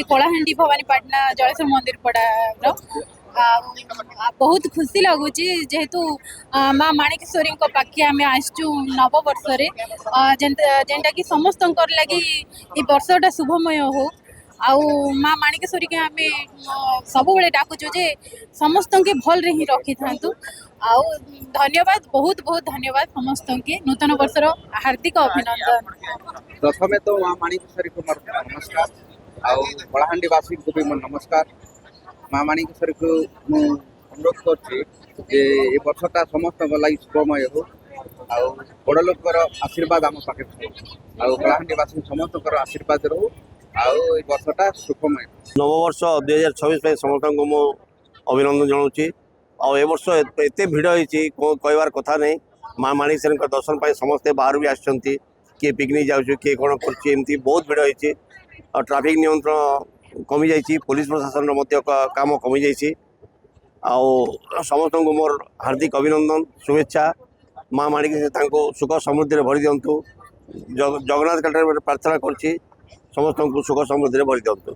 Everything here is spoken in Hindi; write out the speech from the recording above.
कलाहांडी भवानीपाटना जलेश्वर मंदिर पड़ा बहुत खुशी लगुच जेहेतु माँ माणिकेश्वरी पाखे आम आसचु नववर्ष जेनटा कि समस्त लगी वर्षटा शुभमय हो आउ माँ माणिकेश्वरी के आम सब डाकुचु जे समस्त के भल रे ही रखी था आउ धन्यवाद बहुत बहुत धन्यवाद समस्त के नूतन वर्षर हार्दिक अभिनंदन। प्रथमे तो माँ माणिकेश्वरी को नमस्कार आउ कलाहांडी वासी को भी नमस्कार। माँ माणिकेश्वरी को अनुरोध कर वर्षटा समस्त लगी शुभमय हो आउ बड़ लोकर आशीर्वाद आम पाखे आउ कलाहांडी वासी समस्त आशीर्वाद रो आउ वर्षटा सुखमय। नववर्ष 2026 समस्त को मु अभिनंदन जनाऊँगी आउ ए वर्ष एत भिड़ होती कहबार कथा नहीं। माँ माणिकेश्वरी दर्शन पर समस्ते बाहर भी आसुँच किए पिकनिक जाऊँ किए कौन करमती बहुत भिड़ होती ट्राफिक नियंत्रण कमी जाइए पुलिस प्रशासन काम कमी जाइए समस्त को मोर हार्दिक अभिनंदन शुभेच्छा। माँ माणिकेश्वरी सुख समृद्धि भरी दिंतु जगन्नाथ प्रार्थना कर समस्त को सुख समृद्धि भरी दिंतु।